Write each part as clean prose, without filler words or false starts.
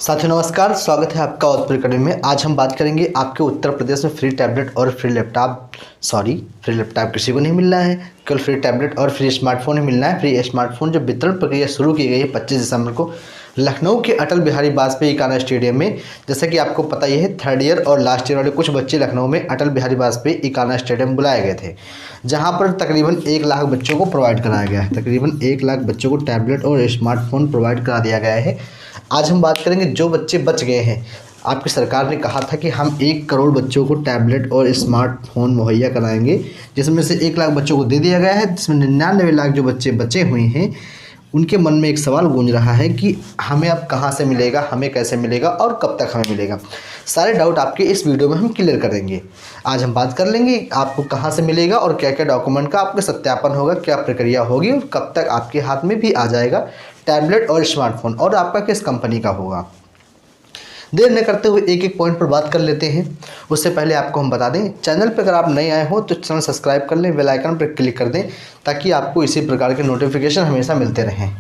साथियों नमस्कार, स्वागत है आपका उत्तर अकेडमी में। आज हम बात करेंगे आपके उत्तर प्रदेश में फ्री टैबलेट और फ्री लैपटॉप फ्री लैपटॉप किसी को नहीं मिलना है, केवल फ्री टैबलेट और फ्री स्मार्टफोन ही मिलना है। फ्री स्मार्टफोन जो वितरण प्रक्रिया शुरू की गई है 25 दिसंबर को लखनऊ के अटल बिहारी वाजपेयी काना स्टेडियम में। जैसा कि आपको पता ही है, थर्ड ईयर और लास्ट ईयर वाले कुछ बच्चे लखनऊ में अटल बिहारी वाजपेयी काना स्टेडियम बुलाए गए थे, जहां पर तकरीबन 1 लाख बच्चों को प्रोवाइड कराया गया है। तकरीबन 1 लाख बच्चों को टैबलेट और स्मार्टफोन प्रोवाइड करा दिया गया है। आज हम बात करेंगे जो बच्चे बच गए हैं। आपकी सरकार ने कहा था कि हम 1 करोड़ बच्चों को टैबलेट और स्मार्टफोन मुहैया कराएंगे, जिसमें से 1 लाख बच्चों को दे दिया गया है, जिसमें 99 लाख जो बच्चे बचे हुए हैं उनके मन में एक सवाल गूंज रहा है कि हमें अब कहाँ से मिलेगा, हमें कैसे मिलेगा और कब तक हमें मिलेगा। सारे डाउट आपके इस वीडियो में हम क्लियर कर देंगे। आज हम बात कर लेंगे आपको कहाँ से मिलेगा और क्या क्या डॉक्यूमेंट का आपका सत्यापन होगा, क्या प्रक्रिया होगी और कब तक आपके हाथ में भी आ जाएगा टैबलेट और स्मार्टफोन, और आपका किस कंपनी का होगा। देर न करते हुए एक एक पॉइंट पर बात कर लेते हैं। उससे पहले आपको हम बता दें, चैनल पर अगर आप नए आए हो तो चैनल सब्सक्राइब कर लें, बेल आइकन पर क्लिक कर दें ताकि आपको इसी प्रकार के नोटिफिकेशन हमेशा मिलते रहें।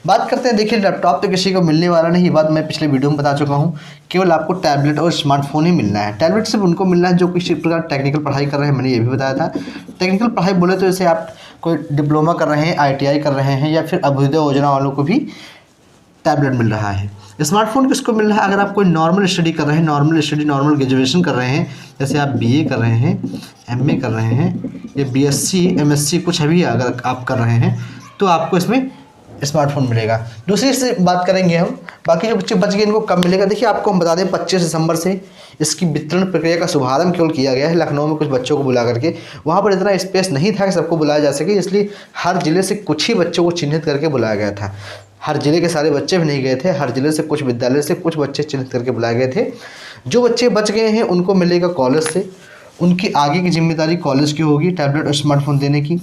बात करते हैं, देखिए लैपटॉप तो किसी को मिलने वाला नहीं, ये बात मैं पिछले वीडियो में बता चुका हूँ। केवल आपको टैबलेट और स्मार्टफोन ही मिलना है। टैबलेट सिर्फ उनको मिलना है जो किसी प्रकार टेक्निकल पढ़ाई कर रहे हैं, मैंने ये भी बताया था। टेक्निकल पढ़ाई बोले तो जैसे आप कोई डिप्लोमा कर रहे हैं, ITI कर रहे हैं, या फिर अभ्युदय योजना वालों को भी टैबलेट मिल रहा है। स्मार्टफोन किसको मिल रहा है? अगर आप कोई नॉर्मल स्टडी कर रहे हैं, नॉर्मल ग्रेजुएशन कर रहे हैं, जैसे आप BA कर रहे हैं, MA कर रहे हैं, या BSc MSc कुछ भी अगर आप कर रहे हैं तो आपको इसमें स्मार्टफोन मिलेगा। दूसरी से बात करेंगे हम, बाकी जो बच्चे बच गए इनको कब मिलेगा। देखिए आपको हम बता दें, 25 दिसंबर से इसकी वितरण प्रक्रिया का शुभारंभ केवल किया गया है। लखनऊ में कुछ बच्चों को बुला करके, वहाँ पर इतना स्पेस नहीं था कि सबको बुलाया जा सके, इसलिए हर जिले से कुछ ही बच्चों को चिन्हित करके बुलाया गया था। हर जिले के सारे बच्चे भी नहीं गए थे, हर जिले से कुछ विद्यालय से कुछ बच्चे चिन्हित करके बुलाए गए थे। जो बच्चे बच गए हैं उनको मिलेगा कॉलेज से। उनकी आगे की जिम्मेदारी कॉलेज की होगी टैबलेट और स्मार्टफोन देने की।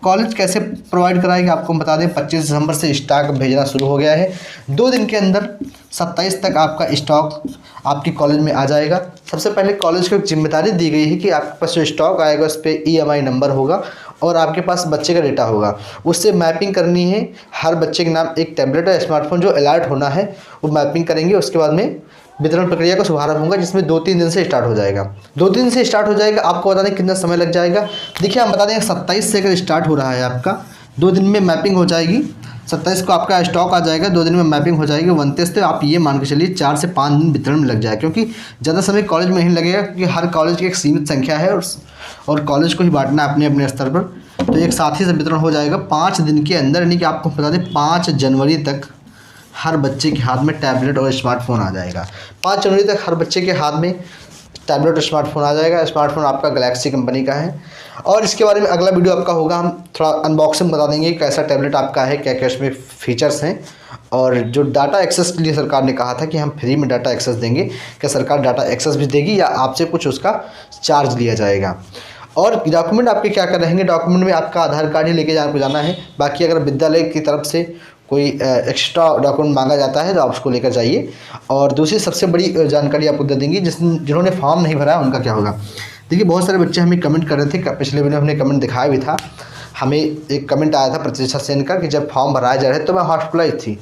कॉलेज कैसे प्रोवाइड कराएगा आपको हम बता दें, 25 दिसंबर से स्टॉक भेजना शुरू हो गया है। 2 दिन के अंदर 27 तक आपका स्टॉक आपके कॉलेज में आ जाएगा। सबसे पहले कॉलेज को एक जिम्मेदारी दी गई है कि आपके पास जो स्टॉक आएगा उस पर EMI नंबर होगा और आपके पास बच्चे का डेटा होगा, उससे मैपिंग करनी है। हर बच्चे के नाम एक टैबलेट या स्मार्टफोन जो अलर्ट होना है वो मैपिंग करेंगे। उसके बाद में वितरण प्रक्रिया का शुभारंभ होगा, जिसमें 2-3 दिन से स्टार्ट हो जाएगा। 2 दिन से स्टार्ट हो जाएगा। आपको बता दें कितना समय लग जाएगा। देखिए हम बता दें 27 से अगर स्टार्ट हो रहा है आपका, 2 दिन में मैपिंग हो जाएगी। 27 को आपका स्टॉक आ जाएगा, 2 दिन में मैपिंग हो जाएगी। 29 से आप ये मान के चलिए 4 से 5 दिन वितरण में लग जाएगा, क्योंकि ज़्यादा समय कॉलेज में नहीं लगेगा, क्योंकि हर कॉलेज की एक सीमित संख्या है और कॉलेज को ही बांटना है अपने अपने स्तर पर। तो एक साथ ही से वितरण हो जाएगा 5 दिन के अंदर, यानी कि आपको बता दें 5 जनवरी तक हर बच्चे के हाथ में टैबलेट और स्मार्टफोन आ जाएगा। 5 जनवरी तक हर बच्चे के हाथ में टैबलेट और स्मार्टफोन आ जाएगा। स्मार्टफोन आपका गैलेक्सी कंपनी का है, और इसके बारे में अगला वीडियो आपका होगा। हम थोड़ा अनबॉक्सिंग बता देंगे कैसा टैबलेट आपका है, क्या क्या इसमें फीचर्स हैं, और जो डाटा एक्सेस के लिए सरकार ने कहा था कि हम फ्री में डाटा एक्सेस देंगे, क्या सरकार डाटा एक्सेस भी देगी या आपसे कुछ उसका चार्ज लिया जाएगा। और डॉक्यूमेंट आपके क्या क्या रहेंगे, डॉक्यूमेंट में आपका आधार कार्ड ही लेके जाना है। बाकी अगर विद्यालय की तरफ से कोई एक्स्ट्रा डॉक्यूमेंट मांगा जाता है तो आप उसको लेकर जाइए। और दूसरी सबसे बड़ी जानकारी आपको दे देंगी, जिन्होंने फॉर्म नहीं भरा है उनका क्या होगा। देखिए बहुत सारे बच्चे हमें कमेंट कर रहे थे, पिछले वीडियो हमने कमेंट दिखाया भी था। हमें एक कमेंट आया था प्रतीक्षा सेन का कि जब फॉर्म भराया जा रहा है तो मैं हॉस्पिटलाइज थी,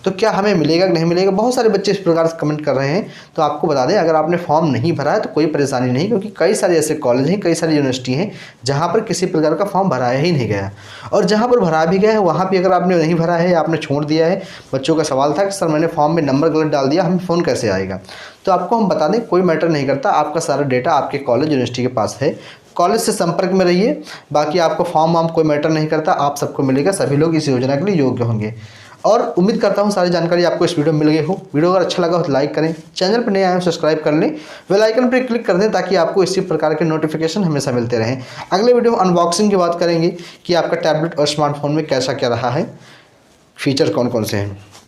तो क्या हमें मिलेगा कि नहीं मिलेगा। बहुत सारे बच्चे इस प्रकार से कमेंट कर रहे हैं। तो आपको बता दें, अगर आपने फॉर्म नहीं भरा है तो कोई परेशानी नहीं, क्योंकि कई सारे ऐसे कॉलेज हैं, कई सारी यूनिवर्सिटी हैं जहाँ पर किसी प्रकार का फॉर्म भराया ही नहीं गया, और जहाँ पर भरा भी गया है वहाँ भी अगर आपने नहीं भरा है या आपने छोड़ दिया है। बच्चों का सवाल था कि सर मैंने फॉर्म में नंबर गलत डाल दिया, हमें फ़ोन कैसे आएगा। तो आपको हम बता दें, कोई मैटर नहीं करता, आपका सारा डेटा आपके कॉलेज यूनिवर्सिटी के पास है। कॉलेज से संपर्क में रहिए। बाकी आपको फॉर्म वाम कोई मैटर नहीं करता, आप सबको मिलेगा, सभी लोग इस योजना के लिए योग्य होंगे। और उम्मीद करता हूँ सारी जानकारी आपको इस वीडियो में मिल गई हो। वीडियो अगर अच्छा लगा हो तो लाइक करें, चैनल पर नए आए हो सब्सक्राइब कर लें, बेल आइकन पर क्लिक कर दें ताकि आपको इसी प्रकार के नोटिफिकेशन हमेशा मिलते रहें। अगले वीडियो में अनबॉक्सिंग की बात करेंगे कि आपका टैबलेट और स्मार्टफोन में कैसा क्या रहा है, फीचर कौन कौन से हैं।